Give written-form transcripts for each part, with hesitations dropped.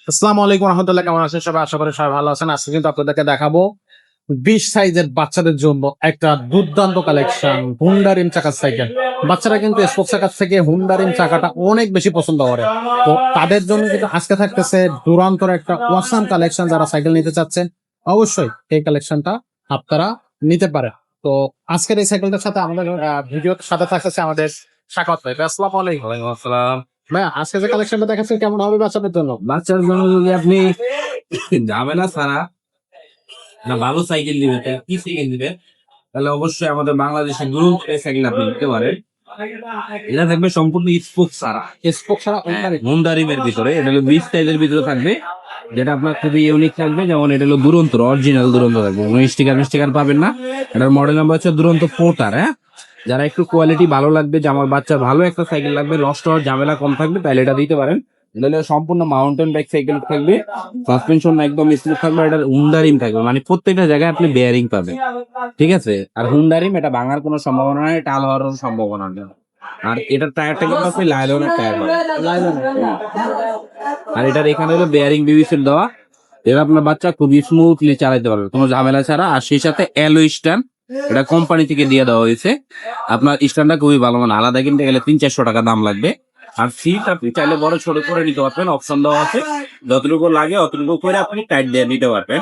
আসসালামু আলাইকুম রহমতুল্লাহ, কেমন আছেন সবাই? আশা করি সবাই ভালো আছেন। আজকে কিন্তু আপনাদেরকে দেখাবো 20 সাইজের বাচ্চাদের জন্য একটা দুর্দান্ত কালেকশন হুন্ডা রিম চাকার সাইকেল। বাচ্চারা কিন্তু স্পোক চাকার থেকে হুন্ডা রিম চাকাটা অনেক বেশি পছন্দ করে। তো তাদের জন্য কিন্তু আজকে থাকতেছে দুরান্তর একটা ওয়াসাম কালেকশন। যারা সাইকেল নিতে চাচ্ছেন অবশ্যই এই কালেকশনটা আপনারা নিতে পারেন। তো আজকের এই সাইকেলটার সাথে আমাদের ভিডিওর সাথে থাকতেছে আমাদের সাকাত ভাই। আসসালামু আলাইকুম। ওয়ালাইকুম আসসালাম। ভাই, আজকে যে কালেকশনটা দেখাচ্ছেন কেমন হবে বাচ্চাদের জন্য? বাচ্চার জন্য যদি আপনি ঝামেলা ছাড়া ভালো সাইকেল দিবেন, তাহলে কি সাইকেল দিবেন? তাহলে অবশ্যই আমাদের বাংলাদেশের দুরন্ত সাইকেল আপনি নিতে পারেন। এটা থাকবে সম্পূর্ণ স্পোক ছাড়া, স্পোক ছাড়া হোন্ডা রিমের ভিতরে। এটা হলো 20 সাইজের ভিতরে থাকবে, যেটা আপনার খুবই ইউনিক থাকবে। যেমন এটা হলো দুরন্ত, অরিজিনাল দুরন্ত থাকবে, কোনো স্টিকার পাবেন না। এটার মডেল নাম্বার হচ্ছে দুরন্ত 4 হ্যাঁ। যারা একটু কোয়ালিটি ভালো লাগবে, যে আমার বাচ্চার ভালো একটা সাইকেল লাগবে, নষ্ট হওয়ার ঝামেলা কম থাকবে, তাহলে এটা দিতে পারেন। এটা হলো সম্পূর্ণ মাউন্টেন বাইক সাইকেল থাকবে, সাসপেনশন একদম স্মুথ থাকবে। এটার হুন্ডা রিম থাকবে, মানে প্রত্যেকটা জায়গায় আপনি বেয়ারিং পাবেন, ঠিক আছে। আর হুন্ডা রিম এটা ভাঙার কোনো সম্ভাবনা নেই, টাল হওয়ার সম্ভাবনা নেই। আর এটার টায়ারটা কিন্তু আপনি লাইলনের টায়ার পাবেন। আর এটার এখানে হলো বেয়ারিং বিবিসির দেওয়া, এটা আপনার বাচ্চা খুবই স্মুথলি চালাতে পারবে, কোনো ঝামেলা ছাড়া। আর সেই সাথে অ্যালো স্ট্যান্ড, এটা কোম্পানি থেকে দিয়ে দেওয়া হয়েছে। আপনার স্ট্যান্ডটা খুবই ভালো, মানে আলাদা কিনতে গেলে 300-400 টাকা দাম লাগবে। আর সিট আপনি চাইলে বড় ছোট করে নিতে পারবেন, অপশন দেওয়া আছে। যতটুকু লাগে অতটুকু করে আপনি টাইট দিয়ে নিতে পারবেন।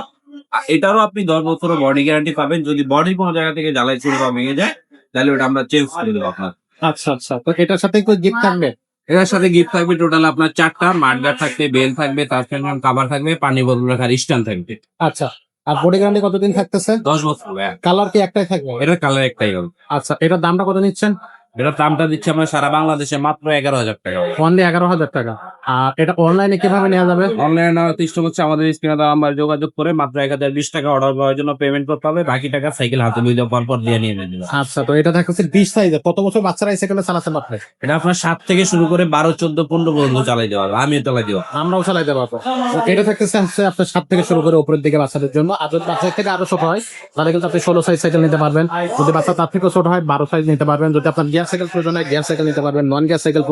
আর এটারও আপনি 10 বছরের বডি গ্যারান্টি পাবেন। যদি বডি কোনো জায়গা থেকে জ্বালাই ছিল বা ভেঙে যায়, তাহলে ওটা আমরা চেঞ্জ করে দেবো আপনার। আচ্ছা আচ্ছা, তো এটার সাথে একটু গিফট থাকবে? এটার সাথে গিফট থাকবে টোটাল আপনার 4টা মাডগার্ড থাকবে, বেল থাকবে, সাসপেনশন কভার থাকবে, পানি বোতল রাখার স্ট্যান্ড থাকবে। আচ্ছা, আর বডি গ্যারান্টি কতদিন থাকতেছে? 10 বছর ভাইয়া। কালার কি একটাই থাকবে? এটার কালার একটাই হবে। আচ্ছা, এটার দামটা কত নিচ্ছেন? এটার দামটা দিচ্ছে আমরা সারা বাংলাদেশে মাত্র 11,000 টাকা। অনলি 11,000 টাকা। আর এটা অনলাইনে কিভাবে নেওয়া যাবে? অনলাইনে নেওয়ার সিস্টেম হচ্ছে আমাদের স্ক্রিনে দেওয়া নাম্বার যোগাযোগ করে মাত্র 1020 টাকা অর্ডার করার জন্য পেমেন্ট করতে হবে। বাকি টাকা সাইকেল হাতে নিয়ে যাওয়ার পর দিয়ে নিয়ে নেবে। আচ্ছা, তো এটা থাকতেছে 20 সাইজের। কত বছর বাচ্চারা এই সাইকেলে চালাতে পারবে? এটা আপনার 7 থেকে শুরু করে 12, 14, 15 পর্যন্ত চালাই দেওয়া হবে, আমিও চালাই দেওয়া। আমরাও চালাইতে পারবো। তো এটা থাকতেছে হচ্ছে আপনার 7 থেকে শুরু করে উপরের দিকে বাচ্চাদের জন্য। আর যদি বাচ্চাদের থেকে আরো ছোট হয় তাহলে কিন্তু আপনি 16 সাইজ সাইকেল নিতে পারবেন। যদি বাচ্চা তার থেকে ছোট হয় 12 সাইজ নিতে পারবেন। যদি আপনার গিয়ার সাইকেল প্রয়োজন হয় গিয়ার সাইকেল নিতে পারবেন। নন গিয়ার সাইকেল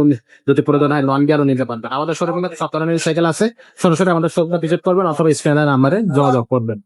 যদি প্রয়োজন হয় নন গিয়ারও নিতে পারবেন। আমাদের শোরুমে সব ধরনের সাইকেল আছে। সরাসরি আমাদের শোরুমে ভিজিট করবেন অথবা স্ক্রিনের নাম্বারে যোগাযোগ করবেন।